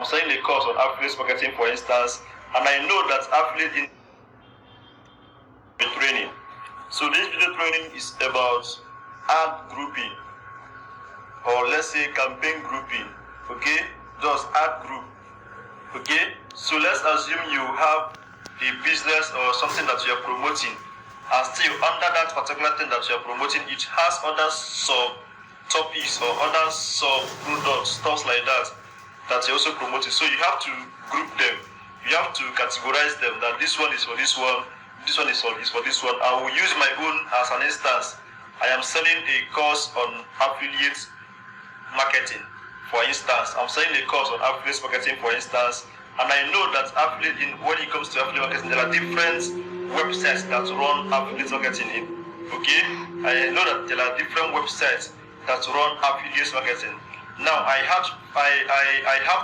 selling a course on affiliate marketing, for instance, and I know that affiliate in training. So this video training is about ad grouping, or let's say campaign grouping. Okay, just ad group. Okay, so let's assume you have a business or something that you are promoting, and still under that particular thing that you are promoting, it has other sub topics or other sub products, stuff like that you're also promoting. So you have to group them, you have to categorize them, that this one is for this one, this one is for this one. I will use my own as an instance. I am selling a course on affiliate marketing, for instance. I'm selling a course on affiliate marketing, for instance, and I know that when it comes to affiliate marketing, there are different websites that run affiliate marketing in. Okay, I know that there are different websites that run affiliate marketing. Now I have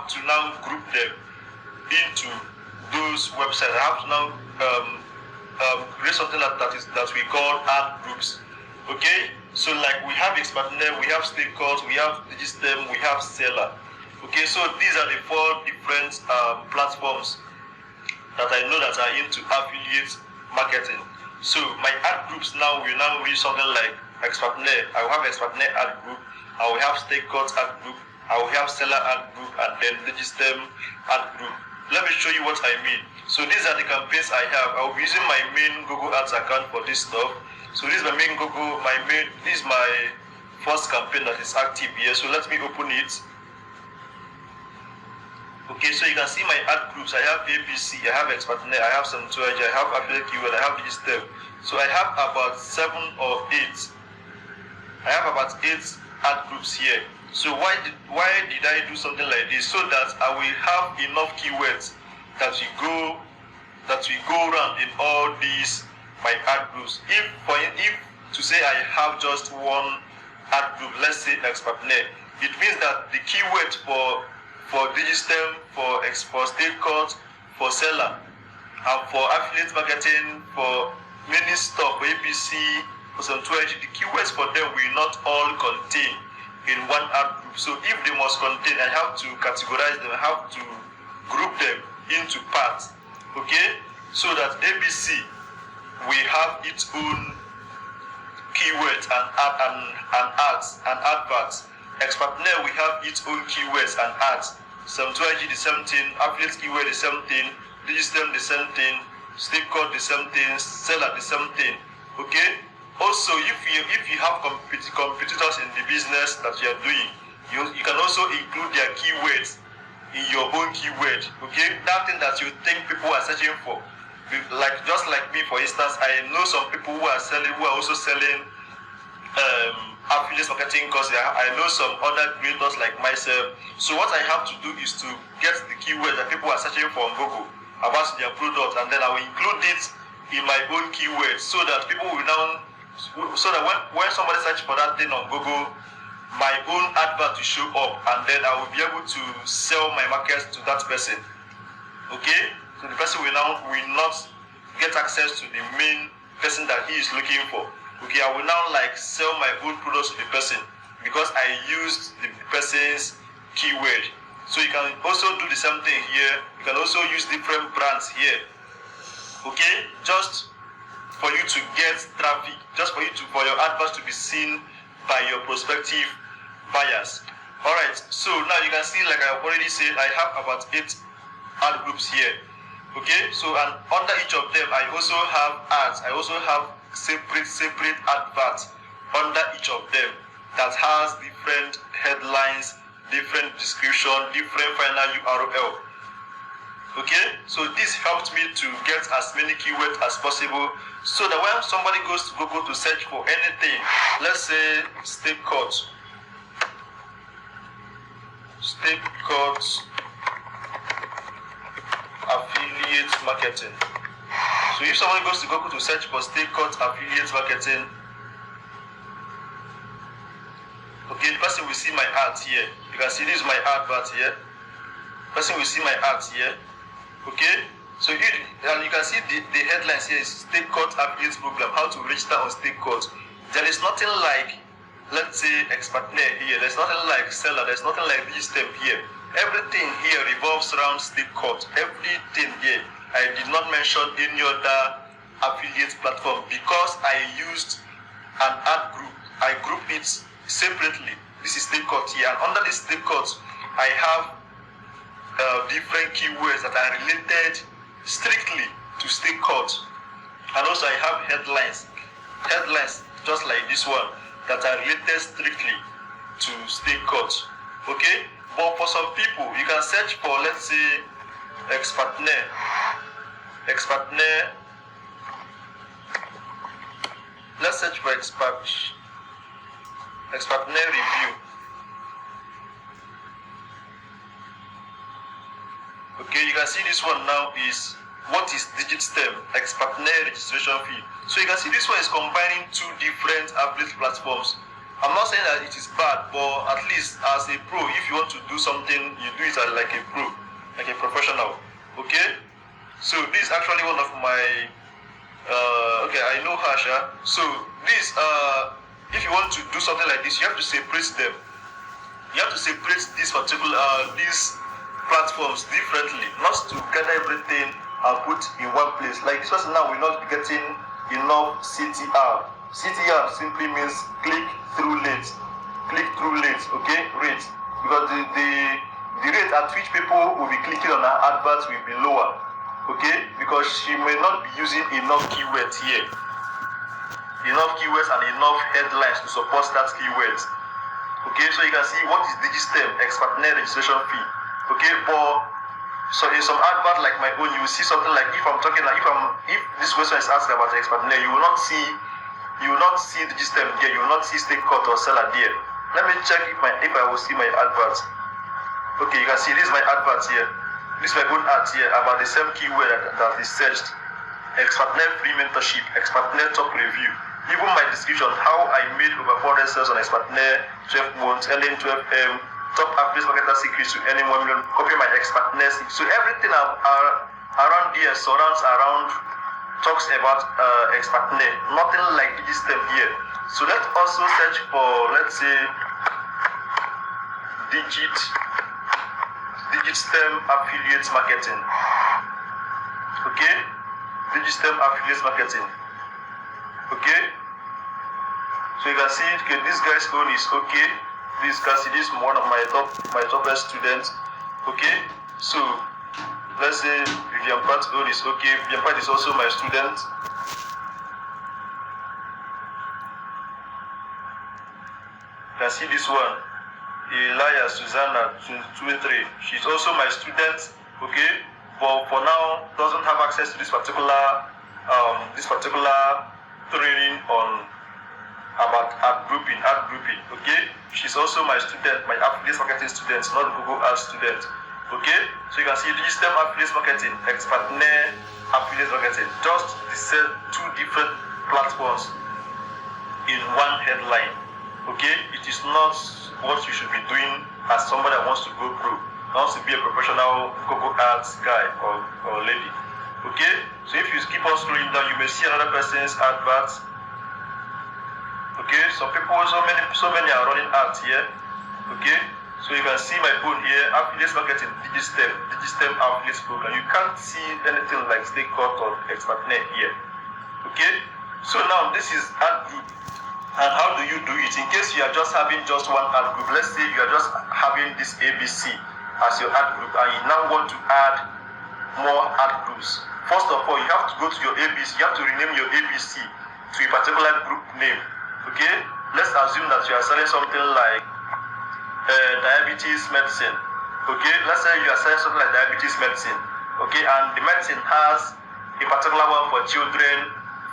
to now group them into those websites. I have to now create something that we call ad groups. Okay, so like we have Expertnet, we have StakeCut, we have Digistem, we have Seller. Okay, so these are the 4 different platforms that I know that are into affiliate marketing. So my ad groups now will now read something like Expertnet. I will have Expertnet ad group, I will have StakeCut ad group, I will have Seller ad group, and then Digistem ad group. Let me show you what I mean. So these are the campaigns I have. I will be using my main Google Ads account for this stuff. So this is my main this is my first campaign that is active here. So let me open it. Okay, so you can see my ad groups. I have ABC, I have Expertnet, I have Sem2ig, I have Affiliate Keyword, I have Digistem. So I have about 7 or 8. I have about 8 ad groups here. So why did I do something like this? So that I will have enough keywords that we go around in all these my ad groups. If to say I have just one ad group, let's say Expertnet, it means that the keywords for Digistem, for StakeCut, for Seller, and for affiliate marketing, for many stuff, for APC, for Sem2ig, the keywords for them will not all contain in one ad group. So if they must contain, I have to categorize them, I have to group them into parts. Okay, so that ABC will have its own keywords and ads and adverts. Expertnet will have its own keywords and ads. Sem2ig the same thing, affiliate keyword the same thing, Digistem the same thing, StakeCut the same thing, Seller the same thing. Okay. Also, if you have competitors in the business that you are doing, you can also include their keywords in your own keyword. Okay, that thing that you think people are searching for. Just like me, for instance, I know some people who are also selling affiliate marketing courses. I know some other creators like myself. So what I have to do is to get the keyword that people are searching for on Google about their product, and then I will include it in my own keyword, so that people will now, so that when somebody search for that thing on Google, my own advert will show up, and then I will be able to sell my market to that person. Okay, so the person will not get access to the main person that he is looking for. Okay, I will now sell my own products to the person because I used the person's keyword. So you can also do the same thing here. You can also use different brands here. Okay, just for you to get traffic, just for your adverts to be seen by your prospective buyers. Alright, so now you can see, like I already said, I have about 8 ad groups here. Okay, so and under each of them I also have ads. I also have separate adverts under each of them that has different headlines, different description, different final URL. Okay, so this helped me to get as many keywords as possible, so that when somebody goes to Google to search for anything, let's say StakeCut affiliate marketing. So if someone goes to Google to search for StakeCut affiliate marketing, okay, the person will see my ads here. You can see this is my advert here. The person will see my ads here. Okay, so you can see the headlines here is StakeCut affiliate program, how to register on StakeCut. There is nothing like, let's say, Expertnet here. There's nothing like Seller. There's nothing like Digistem here. everything here revolves around state court. Everything here. I did not mention any other affiliate platform because I used an ad group. I group it separately. This is state court here, and under this state court, I have different keywords that are related strictly to state court, and also I have headlines just like this one that are related strictly to state court. Okay, but for some people, you can search for, let's say, ex-partner. Let's search for ex-partner review. Okay, you can see this one now is what is DigitStem, ex-partner registration fee. So you can see this one is combining two different affiliate platforms. I'm not saying that it is bad, but at least as a pro, if you want to do something, you do it as like a pro, like a professional. Okay, so this is actually one of my okay, I know Hasha. So this if you want to do something like this, you have to separate them. You have to separate these particular these platforms differently, not to gather everything and put in one place. Like this person now will not be getting enough CTR. CTR simply means click through rate, okay, rate, because the rate at which people will be clicking on our adverts will be lower, okay, because she may not be using enough keywords here, enough keywords and enough headlines to support that keywords. Okay, so you can see what is DigitStem, ex-partner registration fee. Okay, but so in some advert like my own, you will see something like if this question is asked about ex-partner, you will not see DigitStem there, you will not see state court or seller there. Let me check if I will see my advert. Okay, you can see this is my advert here. This is my own ad here about the same keyword that is searched. Ex-partner free mentorship, ex-partner top review. Even my description, how I made over 400 sales on ex-partner, 12 months, LM 12M, top affiliate marketer secrets to any 1 million, copy my ex-partner. So everything around here talks about ex-partner, nothing like DigitStem here. So let's also search for, let's say, DigitStem affiliate marketing. Okay, DigitStem affiliate marketing. Okay, so you can see, okay, this guy's phone is okay. This can see this is one of my topest students. Okay, so let's say Vivian Pat's own is okay. Vivian Pat is also my student. You can see this one, Elia Susanna 23. She's also my student. Okay, but for now doesn't have access to this particular training on about ad grouping. Okay, she's also my student, my affiliate marketing student, not Google Ads student. Okay, so you can see DigitStem affiliate marketing, ex-partner affiliate marketing, just the same two different platforms in one headline. Okay, it is not what you should be doing as somebody that wants to go pro, wants to be a professional Google Ads guy or lady. Okay, so if you keep on scrolling down, you may see another person's adverts. Okay, so many are running ads here. Okay, so you can see my own here, affiliate marketing, DigitStem affiliate program. You can't see anything like state court or ex-partner here. Okay, so now this is ad group. And how do you do it? In case you are just having just one ad group, let's say you are just having this ABC as your ad group, and you now want to add more ad groups. First of all, you have to go to your ABC. You have to rename your ABC to a particular group name. Okay, let's assume that you are selling something like diabetes medicine. Okay, let's say you are selling something like diabetes medicine. Okay, and the medicine has a particular one for children,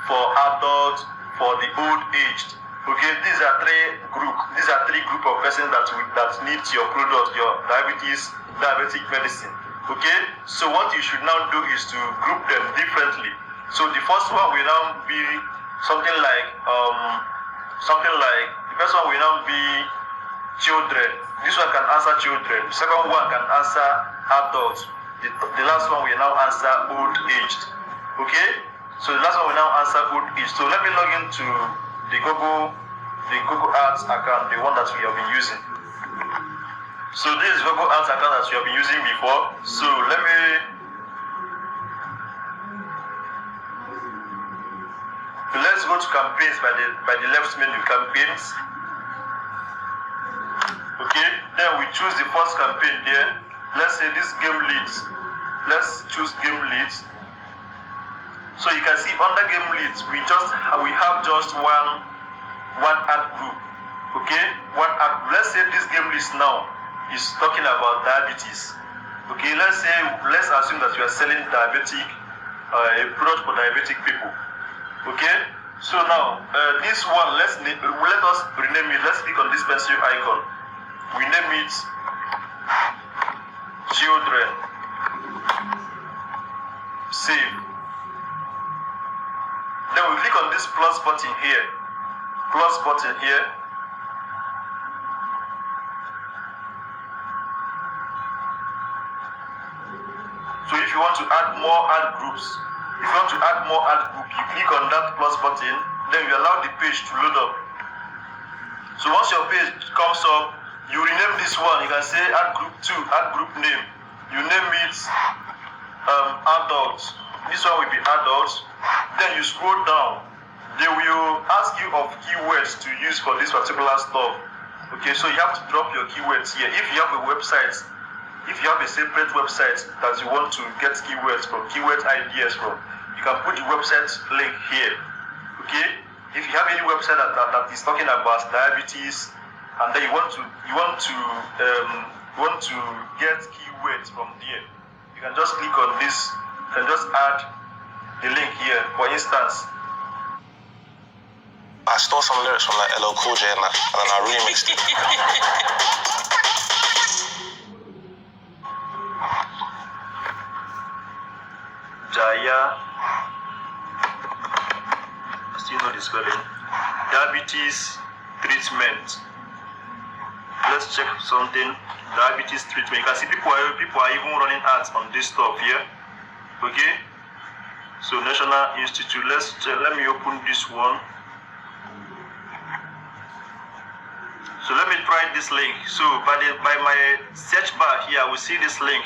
for adults, for the old aged. Okay, these are three group of persons that need your product, your diabetic medicine. Okay, so what you should now do is to group them differently. So the first one will now be something like the first one will now be children. This one can answer children. The second one can answer adults. The last one will now answer old aged. Okay, so the last one will now answer old aged. So let me log into the Google Ads account, the one that we have been using. So this is Google Ads account that we have been using before. So let's go to campaigns by the left menu, campaigns. Okay, then we choose the first campaign there. Let's say this game leads. Let's choose game leads. So you can see under game leads, we have just one ad group. Okay, one ad. Let's say this game list now is talking about diabetes. Okay, let's assume that we are selling diabetic, a product for diabetic people. Okay, so now this one, let us rename it. Let's click on this pencil icon. We name it children. Save. Then we click on this plus button here. Plus button here. So if you want to add more ad groups, you click on that plus button, then you allow the page to load up. So once your page comes up, you rename this one. You can say add group 2, add group name. You name it adults. This one will be adults. Then you scroll down. They will ask you of keywords to use for this particular stuff. Okay, so you have to drop your keywords here. If you have a website, if you have a separate website that you want to get keywords from, keyword ideas from, you can put the website link here. Okay, if you have any website that is talking about diabetes, and then you want to get keywords from there, you can just click on this. You can just add the link here. For instance, I stole some lyrics from like LL Cool J and then I remixed it. Jaya, I still know the spelling. Diabetes treatment. Let's check something. Diabetes treatment. You can see people are even running ads on this stuff here. Okay. So National Institute. Let's check. Let me open this one. So let me try this link. So by my search bar here, I will see this link.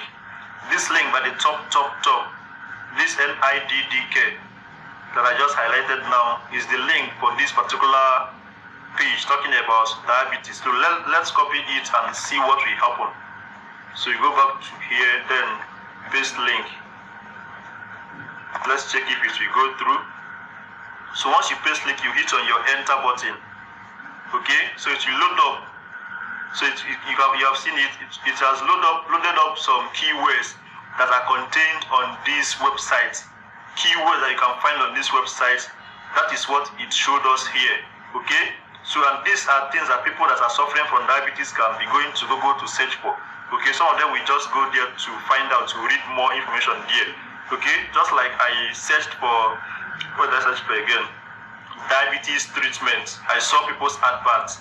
This link by the top. This NIDDK that I just highlighted now is the link for this particular page talking about diabetes. So let's copy it and see what will happen. So you go back to here, then paste link. Let's check if it will go through. So once you paste link, you hit on your enter button. Okay, so it will load up. So you have seen it. It has loaded up some keywords that are contained on this website. Keywords that you can find on this website. That is what it showed us here. Okay. So, and these are things that people that are suffering from diabetes can be going to Google to search for. Okay, some of them will just go there to find out, to read more information there. Okay, just like I searched for, what did I search for again? Diabetes treatment. I saw people's adverts.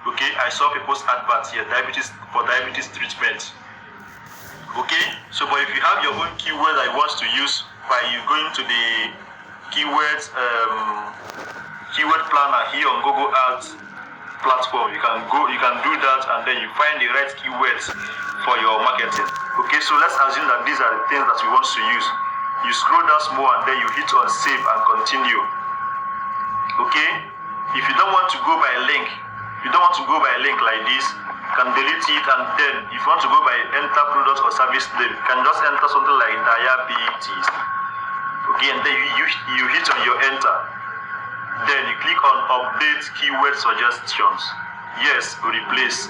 Okay, I saw people's adverts here, diabetes treatment. Okay, so but if you have your own keyword that you want to use by you going to the keywords keyword planner here on Google Ads platform, you can do that, and then you find the right keywords for your marketing. Okay, so let's assume that these are the things that we want to use. You scroll down more and then you hit on save and continue. Okay, if you don't want to go by link, like this, you can delete it, and then if you want to go by enter product or service name, you can just enter something like diabetes. Okay, and then you hit on your enter. Then you click on update keyword suggestions. Yes, replace.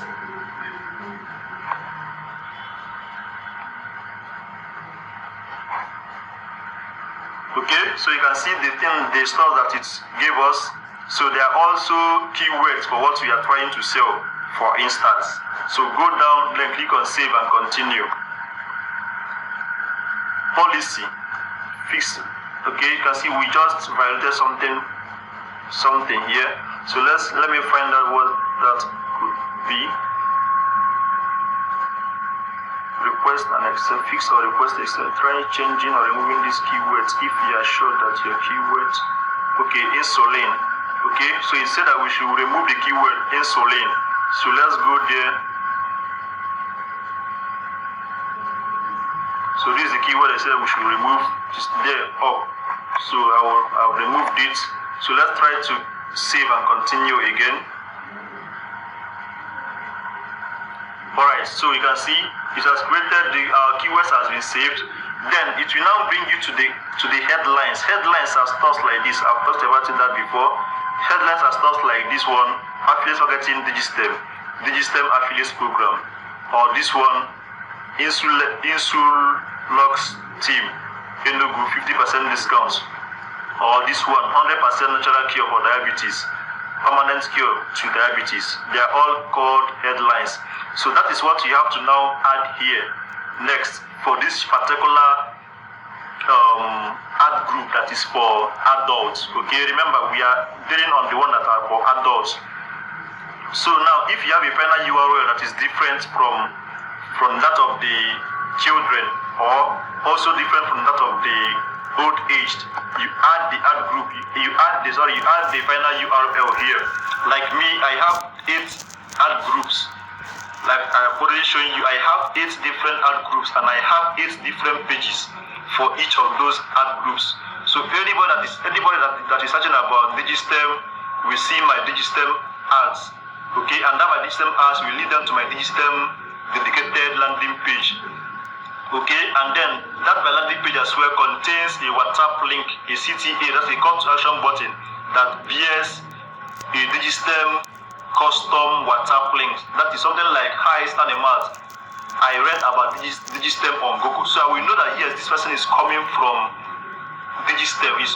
Okay, so you can see the stuff that it gave us. So there are also keywords for what we are trying to sell, for instance. So go down, then click on save and continue. Policy, fix. Okay, you can see we just violated something here. So let me find out what that could be. Request and accept, fix or request accept. Try changing or removing these keywords if you are sure that your keywords. Okay, insulin. Okay, so it said that we should remove the keyword insulin. So let's go there. So this is the keyword I said we should remove. Just there up. So I've removed it. So let's try to save and continue again. Alright, so you can see it has created the keywords has been saved. Then it will now bring you to the headlines. Headlines are stuff like this. I've talked about that before. Headlines are stuff like this one: affiliate marketing Digistem affiliates program, or this one, Insulux team, Enugu 50% discount, or this one, 100% natural cure for diabetes, permanent cure to diabetes. They are all called headlines. So that is what you have to now add here. Next, for this particular ad group that is for adults. Okay, remember we are dealing on the one that are for adults. So now, if you have a final URL that is different from that of the children, or also different from that of the old aged, you add the ad group. You add the final URL here. Like me, I have 8 ad groups. Like I have already shown you, I have 8 different ad groups, and I have 8 different pages for each of those ad groups. So anybody that is searching about Digistem will see my Digistem ads. Okay, and that my Digistem ads will lead them to my Digistem dedicated landing page. Okay, and then that my landing page as well contains a WhatsApp link, a CTA, that's a call to action button that bears a Digistem custom WhatsApp link. That is something like, "Hi, Stanimat, I read about Digistem on Google." So I will know that yes, this person is coming from Digistem. He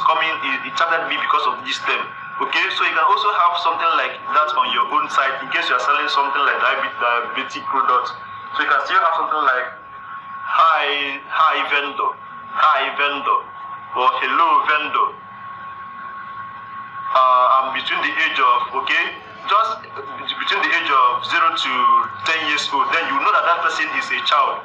chatted me because of Digistem. Okay, so you can also have something like that on your own site in case you are selling something like diabetic products. So you can still have something like, hi vendor, or hello vendor. I'm between the age of, just between the age of 0 to 10 years old. Then you know that person is a child.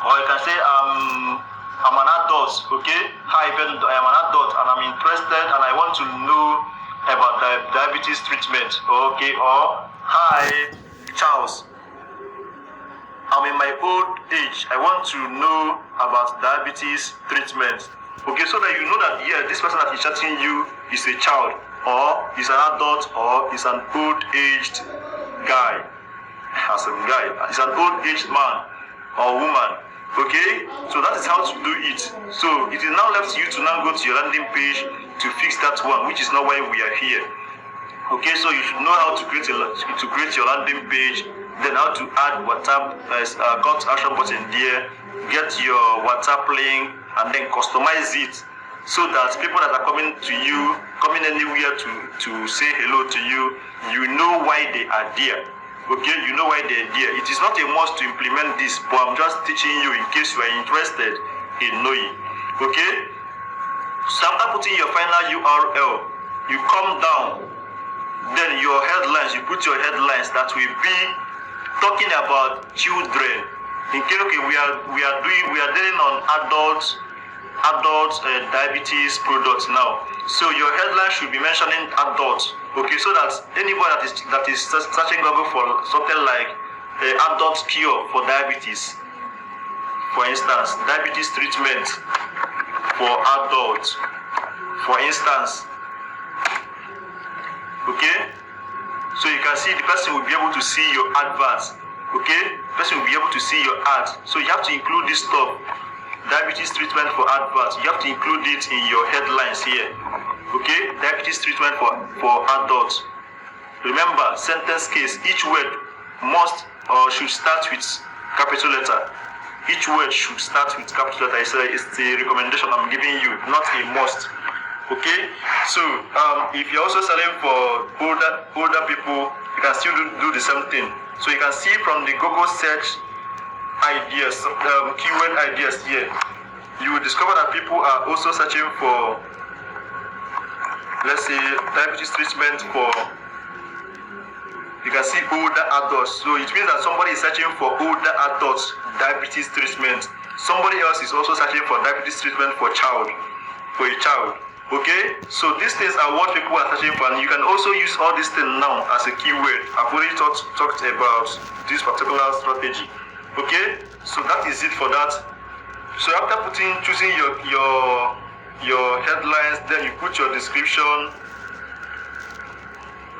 Or you can say, I'm an adult. Okay, hi vendor, I am an adult and I'm interested and I want to know about diabetes treatment. Okay, or hi Charles, I'm in my old age, I want to know about diabetes treatment. Okay, so that you know that this person that is chatting you is a child, or is an adult, or is an old-aged guy. As a guy, is an old-aged man or woman. Okay, so that is how to do it. So it is now left to you to now go to your landing page to fix that one, which is not why we are here. Okay, so you should know how to create your landing page, then how to add WhatsApp call to action button there, get your WhatsApp link, and then customize it so that people that are coming anywhere to say hello to you, you know why they are there. Okay, you know why they're there. It is not a must to implement this, but I'm just teaching you in case you are interested in knowing. Okay, so after putting your final URL, you come down, then your headlines, you put your headlines that will be talking about children. In case we are dealing on adult diabetes products now. So your headline should be mentioning adults. Okay, so that anybody that is searching Google for something like adult cure for diabetes, for instance, diabetes treatment for adults, for instance. Okay, so you can see the person will be able to see your adverts. Okay, the person will be able to see your ads. So you have to include this stuff, diabetes treatment for adverts. You have to include it in your headlines here. Okay, diabetes treatment for adults. Remember, sentence case, each word must or should start with capital letter. Each word should start with capital letter. It's the recommendation I'm giving you, not a must. Okay, so if you're also selling for older people, you can still do the same thing. So you can see from the Google search ideas, keyword ideas here, you will discover that people are also searching for, let's say, diabetes treatment for, you can see older adults. So it means that somebody is searching for older adults diabetes treatment. Somebody else is also searching for diabetes treatment for a child. Okay, so these things are what people are searching for, and you can also use all these things now as a keyword. I've already talked about this particular strategy. Okay, so that is it for that. So after choosing your headlines, then you put your description.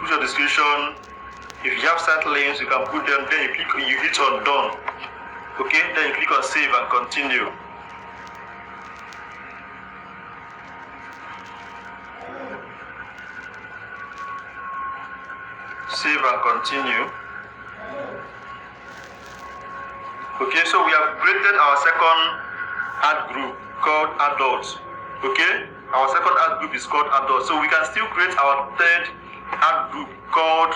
Put your description. If you have site links, you can put them. Then you hit on done. Okay. Then you click on save and continue. Save and continue. Okay, so we have created our second ad group called adults. Okay, our second ad group is called adults. So we can still create our third ad group called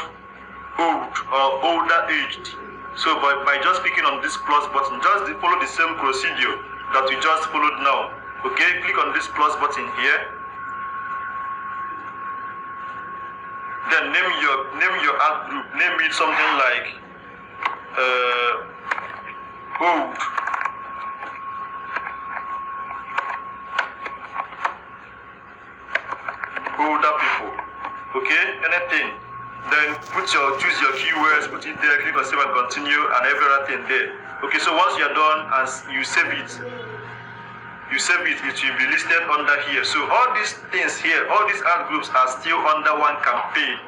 old or older aged. So by just clicking on this plus button, just follow the same procedure that we just followed now. Okay, click on this plus button here. Then name your ad group. Name it something like old. Older people. Okay, anything. Then choose your keywords, put it there, click on save and continue, and everything there. Okay, so once you're done and you save it, it will be listed under here. So all these things here, all these ad groups are still under one campaign.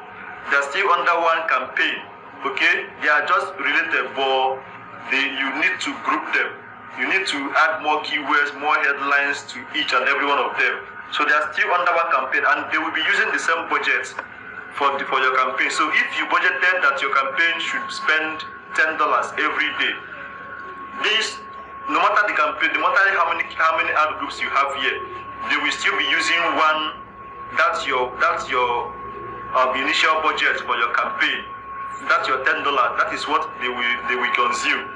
They're still under one campaign. Okay, they are just related, but you need to group them. You need to add more keywords, more headlines to each and every one of them. So they are still under one campaign, and they will be using the same budget for your campaign. So if you budgeted that your campaign should spend $10 every day, this, no matter the campaign, no matter how many ad groups you have here, they will still be using one. That's your initial budget for your campaign. That's your $10. That is what they will consume.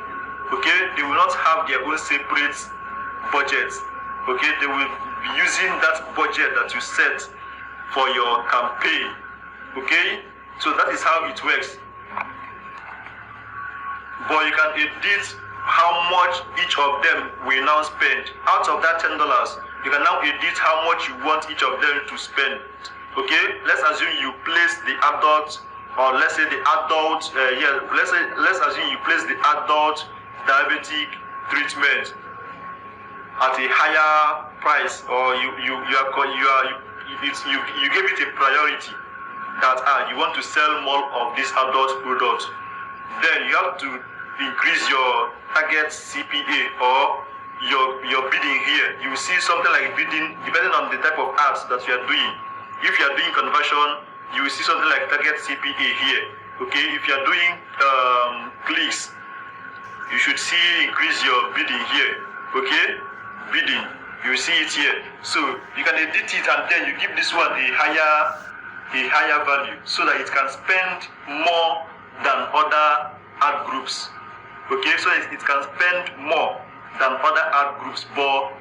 Okay, they will not have their own separate budget. Okay, they will be using that budget that you set for your campaign. Okay, so that is how it works. But you can edit how much each of them will now spend. Out of that $10, you can now edit how much you want each of them to spend. Okay, let's assume you place the adult, or let's say the adult, let's assume you place the adult diabetic treatment at a higher price, or you gave it a priority that you want to sell more of this adult product. Then you have to increase your target CPA or your bidding here. You will see something like bidding depending on the type of ads that you are doing. If you are doing conversion, you will see something like target CPA here. Okay, if you are doing clicks, you should see increase your bidding here. Okay, bidding, you will see it here. So you can edit it, and then you give this one a higher value so that it can spend more than other ad groups. Okay, so it can spend more than other ad groups, but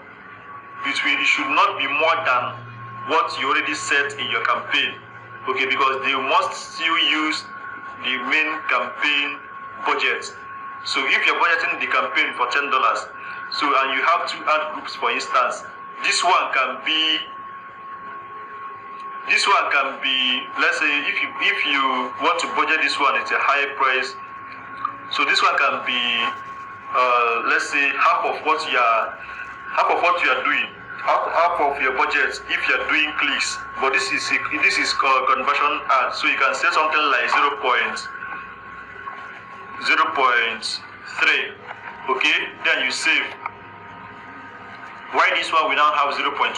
it should not be more than what you already set in your campaign. Okay, because they must still use the main campaign budget. So if you're budgeting the campaign for $10, so and you have 2 ad groups, for instance, this one can be, let's say if you want to budget this one, it's a higher price. So this one can be let's say half of what you are doing, half of your budget if you are doing clicks. But this is conversion ad, so you can say something like 0.3. Okay, then you save. Why this one we now have 0.1?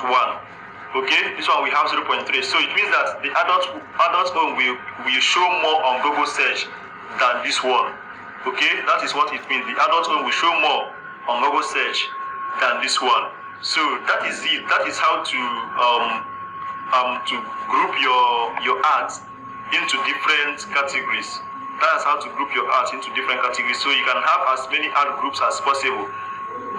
Okay, this one we have 0.3. So it means that the adult one will show more on Google search than this one. Okay, that is what it means. The adult one will show more on Google search than this one. So that is it. That is how to group your ads into different categories. That's how to group your ads into different categories. So you can have as many ad groups as possible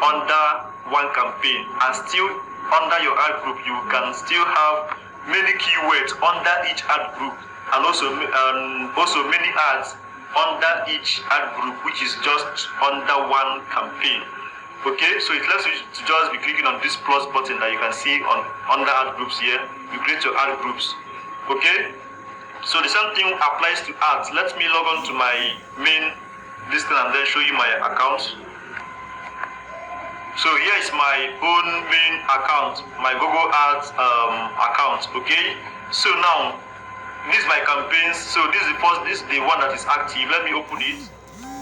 under one campaign, and still under your ad group you can still have many keywords under each ad group, and also many ads under each ad group, which is just under one campaign. Okay, so it lets you to just be clicking on this plus button that you can see on under ad groups here. You create your ad groups. Okay, so the same thing applies to ads. Let me log on to my main listing and then show you my account. So here is my own main account, my Google Ads account. Okay, so now this is my campaigns. So this is the one that is active. Let me open it.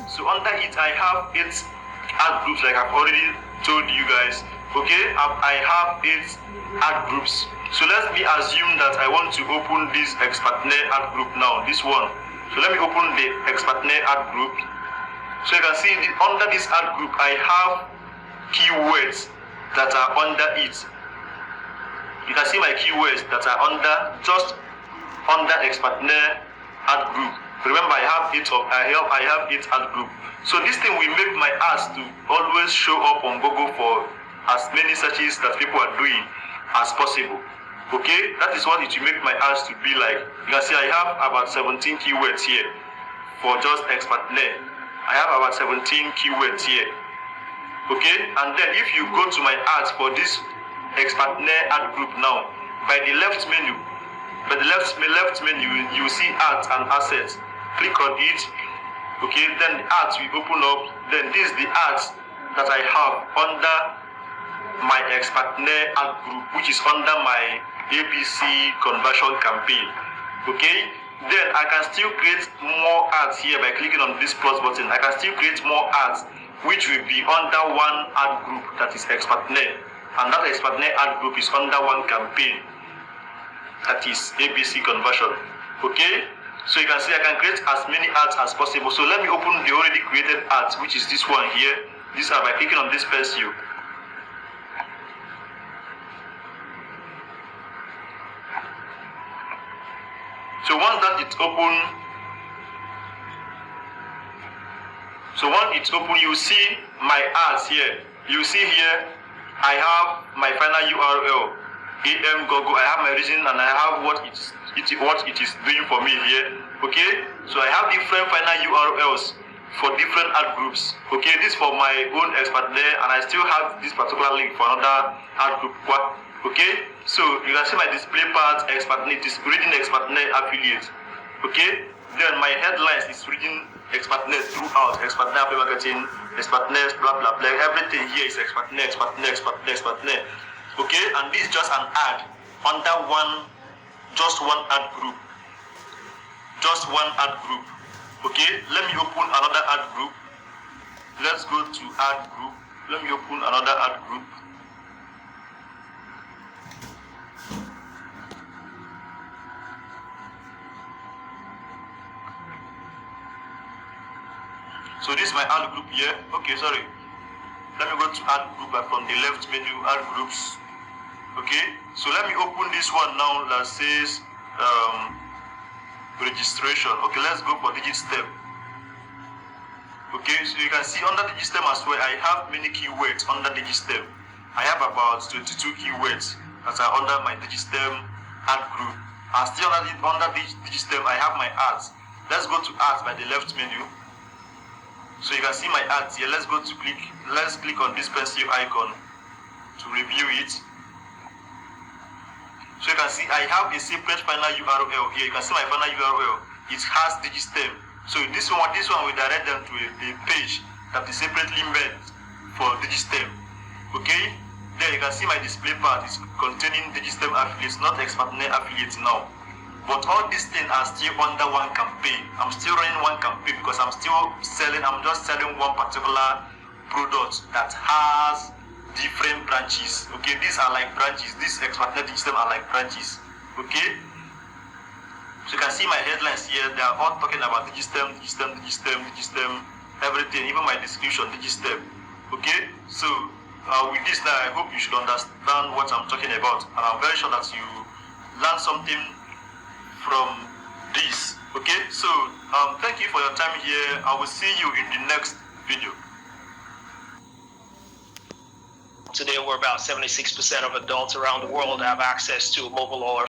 So under it I have 8 ad groups, like I've already told you guys. Okay, I have 8 ad groups. So let me assume that I want to open this Expertner ad group now, this one. So let me open the Expertner ad group. So you can see under this ad group I have keywords that are under it. You can see my keywords that are under Expertner ad group. Remember, I have 8 ad group. So this thing will make my ads to always show up on Google for as many searches that people are doing as possible. Okay, that is what it will make my ads to be like. You can see I have about 17 keywords here for just Expertner. I have about 17 keywords here. Okay, and then if you go to my ads for this Expertner ad group now, by the left menu, you will see ads and assets. Click on it. Okay, then the ads will open up. Then this is the ads that I have under my Expertner ad group, which is under my ABC conversion campaign. Okay, then I can still create more ads here by clicking on this plus button. I can still create more ads which will be under one ad group, that is Expertner, and that Expertner ad group is under one campaign, that is ABC conversion. Okay, so you can see I can create as many ads as possible. So let me open the already created ads, which is this one here. These are by clicking on this pencil. So once it's open, you see my ads here. You see here, I have my final URL, AM Google. I have my region, and I have what it is doing for me here. Okay, so I have different final URLs for different ad groups. Okay, this for my own Expertner, and I still have this particular link for another ad group. Okay, so you can see my display part, Expertner, it is reading Expertner affiliate. Okay, then my headlines is reading Expertner throughout, Expertner affiliate marketing, Expertner blah blah blah. Everything here is Expertner. Okay, and this is just an ad under just one ad group. Okay, let me open another ad group. Let's go to ad group. Let me open another ad group. So this is my ad group here. Okay, sorry. Let me go to ad group from the left menu, ad groups. Okay, so let me open this one now that says registration. Okay, let's go for Digistem. Okay, so you can see under Digistem as well, I have many keywords under Digistem. I have about 22 keywords that are under my Digistem ad group. And still under Digistem, I have my ads. Let's go to ads by the left menu. So you can see my ads here. Let's click on this pencil icon to review it. So you can see I have a separate final URL here. You can see my final URL. It has Digistem. So this one will direct them to a page that is separately made for Digistem. Okay. There you can see my display part is containing Digistem affiliates, not Expertner affiliates now. But all these things are still under one campaign. I'm still running one campaign because I'm just selling one particular product that has different branches. Okay, these are like branches. These Expertner Digistem are like branches. Okay, so you can see my headlines here. They are all talking about Digistem, everything, even my description, Digistem. Okay, so with this now, I hope you should understand what I'm talking about, and I'm very sure that you learn something from this. Okay, so thank you for your time here. I will see you in the next video. Today, we're about 76% of adults around the world have access to a mobile or